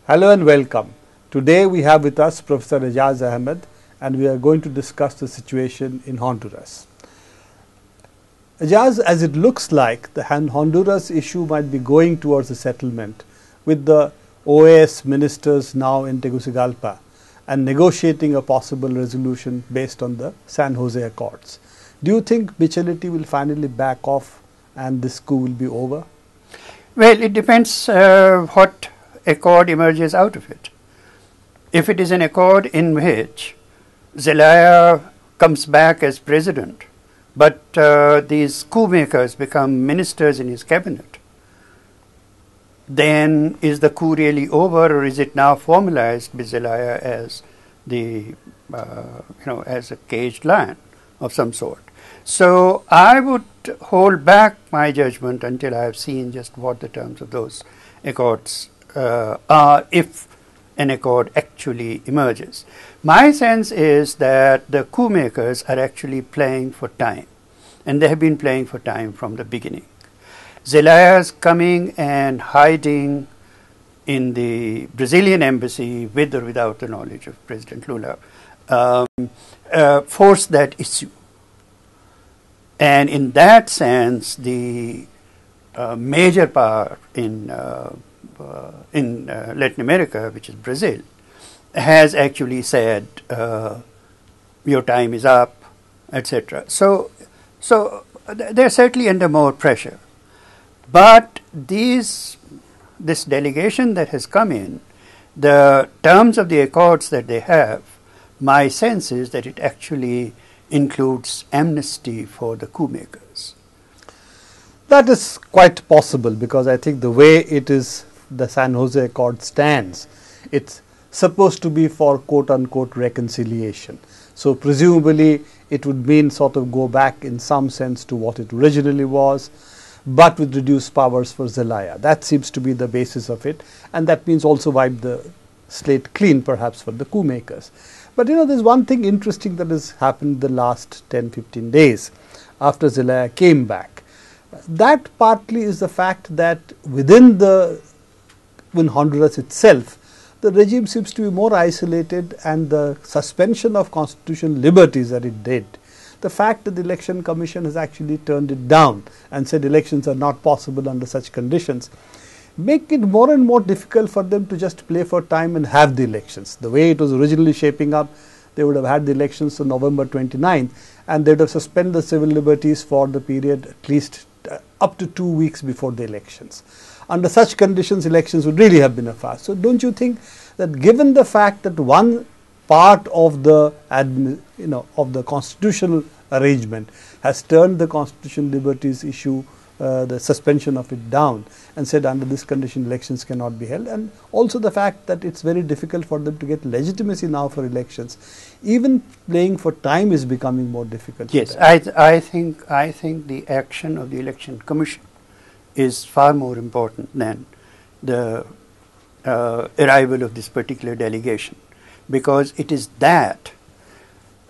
Hello and welcome. Today we have with us Professor Aijaz Ahmad, and we are going to discuss the situation in Honduras. Aijaz, as it looks like the Honduras issue might be going towards a settlement with the OAS ministers now in Tegucigalpa and negotiating a possible resolution based on the San Jose Accords. Do you think Bichelity will finally back off and this coup will be over? Well, it depends what accord emerges out of it. If it is an accord in which Zelaya comes back as president, but these coup makers become ministers in his cabinet, then is the coup really over, or is it now formalized with Zelaya as the as a caged lion of some sort? So I would hold back my judgment until I have seen just what the terms of those accords are, if an accord actually emerges. My sense is that the coup makers are actually playing for time, and they have been playing for time from the beginning. Zelaya's coming and hiding in the Brazilian embassy with or without the knowledge of President Lula forced that issue. And in that sense, the major power in Latin America, which is Brazil, has actually said, your time is up, etc. So they're certainly under more pressure. But this delegation that has come in, the terms of the accords that they have, my sense is that it actually includes amnesty for the coup makers. That is quite possible, because I think the way it is, the San Jose Accord stands, it's supposed to be for quote-unquote reconciliation. So presumably it would mean sort of go back in some sense to what it originally was, but with reduced powers for Zelaya. That seems to be the basis of it, and that means also wipe the slate clean perhaps for the coup makers. But there's one thing interesting that has happened the last 10-15 days after Zelaya came back. That partly is the fact that within Honduras itself, the regime seems to be more isolated, and the suspension of constitutional liberties that it did, the fact that the Election Commission has actually turned it down and said elections are not possible under such conditions, make it more and more difficult for them to just play for time and have the elections. The way it was originally shaping up, they would have had the elections on November 29th, and they would have suspended the civil liberties for the period at least up to 2 weeks before the elections. Under such conditions, elections would really have been a farce. So don't you think that given the fact that one part of the of the constitutional arrangement has turned the constitutional liberties issue, the suspension of it, down, and said under this condition elections cannot be held, and also the fact that it's very difficult for them to get legitimacy now for elections, even playing for time is becoming more difficult? Yes, I think the action of the Election Commission is far more important than the arrival of this particular delegation, because it is that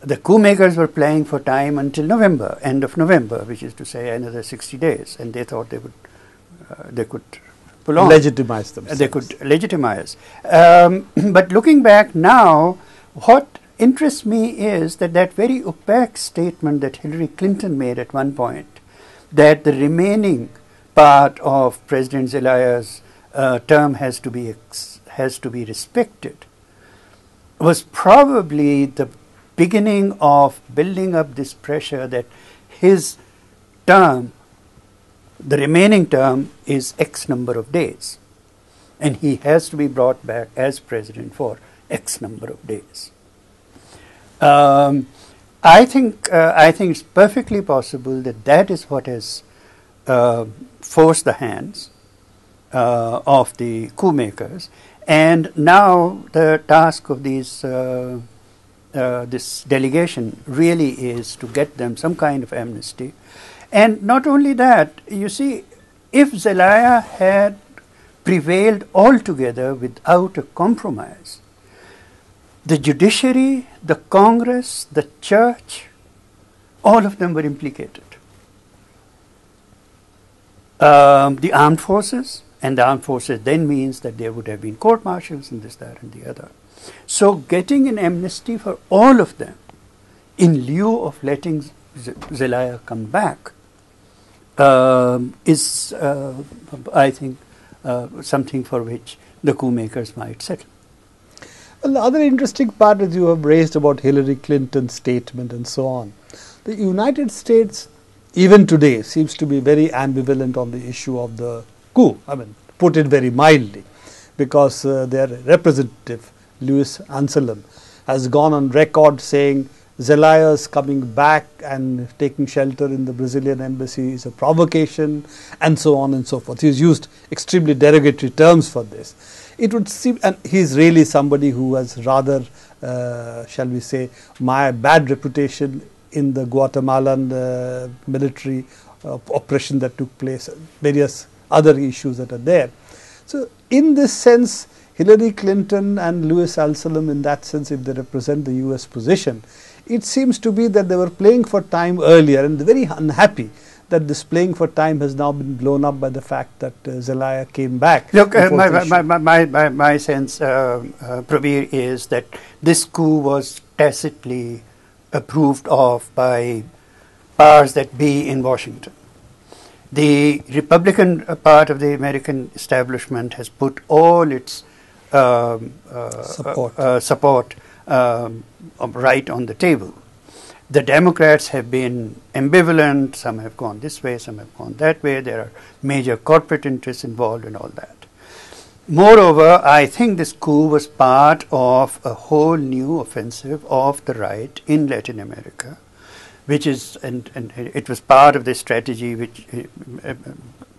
the coup makers were playing for time until November, end of November, which is to say another 60 days, and they thought they could prolong. Legitimize themselves. They could legitimize. But looking back now, what interests me is that very opaque statement that Hillary Clinton made at one point, that the remaining part of President Zelaya's term has to be respected, was probably the beginning of building up this pressure that his term, the remaining term, is X number of days, and he has to be brought back as president for X number of days. I think it's perfectly possible that is what has forced the hands of the coup makers, and now the task of these this delegation really is to get them some kind of amnesty. And not only that, you see, if Zelaya had prevailed altogether without a compromise, the judiciary, the Congress, the church, all of them were implicated. The armed forces, And the armed forces then means that there would have been court-martials and this, that, and the other. So getting an amnesty for all of them in lieu of letting Zelaya come back is, I think, something for which the coup makers might settle. Well, the other interesting part that you have raised about Hillary Clinton's statement and so on, the United States even today seems to be very ambivalent on the issue of the coup. I mean, put it very mildly, because their representative, Louis Anselm, has gone on record saying Zelaya's coming back and taking shelter in the Brazilian embassy is a provocation, and so on and so forth. He's used extremely derogatory terms for this. It would seem, and he's really somebody who has rather, shall we say, my bad reputation in the Guatemalan military oppression that took place, various other issues that are there. So in this sense, Hillary Clinton and Louis Anselm, in that sense, if they represent the US position, it seems to be that they were playing for time earlier and very unhappy that this playing for time has now been blown up by the fact that Zelaya came back. Look, my sense, Prabir, is that this coup was tacitly approved of by powers that be in Washington. The Republican part of the American establishment has put all its support right on the table. The Democrats have been ambivalent. Some have gone this way, some have gone that way. There are major corporate interests involved and all that. Moreover, I think this coup was part of a whole new offensive of the right in Latin America, which is, and it was part of the strategy which,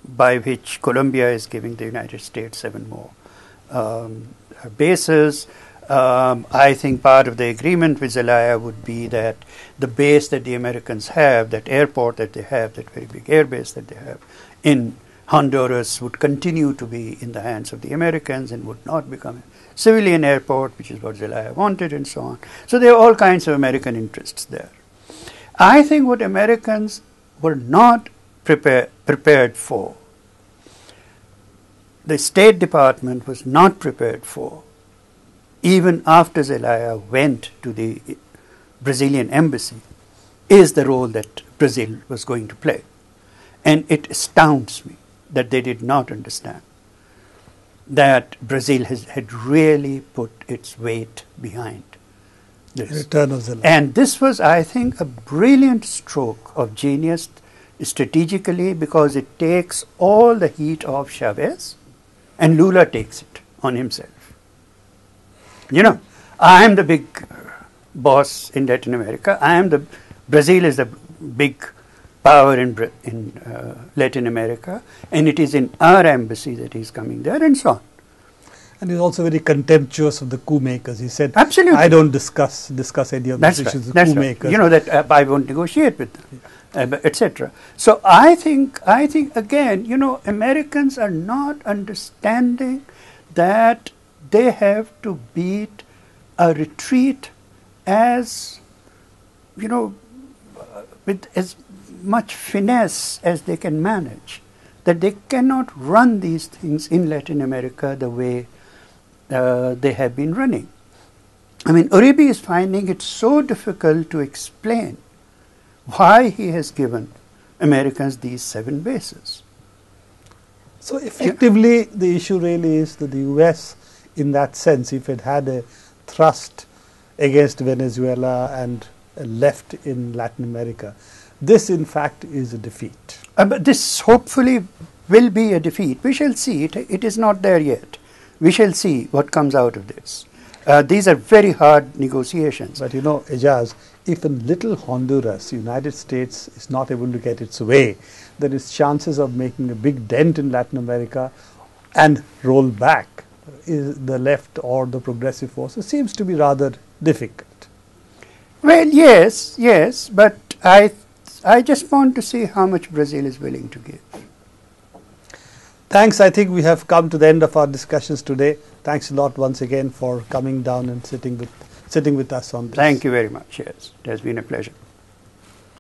by which Colombia is giving the United States 7 more bases. I think part of the agreement with Zelaya would be that the base that the Americans have, that airport that they have, that very big air base that they have in Honduras would continue to be in the hands of the Americans and would not become a civilian airport, which is what Zelaya wanted and so on. So there are all kinds of American interests there. I think what Americans were not prepared for, the State Department was not prepared for, even after Zelaya went to the Brazilian embassy, is the role that Brazil was going to play. And it astounds me that they did not understand that Brazil had really put its weight behind this. Return of Zelaya. And this was, I think, a brilliant stroke of genius strategically, because it takes all the heat off Chavez and Lula takes it on himself. You know, I am the big boss in Latin America. Brazil is the big power in Latin America, and it is in our embassy that he's coming there, and so on. And he's also very contemptuous of the coup makers. He said, absolutely, I don't discuss any of these issues with coup makers. You know, that I won't negotiate with them, etc. So I think again, you know, Americans are not understanding that they have to beat a retreat as, you know, with as much finesse as they can manage, that they cannot run these things in Latin America the way they have been running. I mean, Uribe is finding it so difficult to explain why he has given Americans these 7 bases. So effectively, the issue really is that the US, in that sense, if it had a thrust against Venezuela and a left in Latin America, this in fact is a defeat. But this hopefully will be a defeat. We shall see. It is not there yet. We shall see what comes out of this. These are very hard negotiations. But you know, Aijaz, if in little Honduras, the United States is not able to get its way, there is chances of making a big dent in Latin America and roll back the left or the progressive forces seems to be rather difficult. Well, yes, but I just want to see how much Brazil is willing to give. Thanks. I think we have come to the end of our discussions today. Thanks a lot once again for coming down and sitting with us on this. Thank you very much. Yes, it has been a pleasure.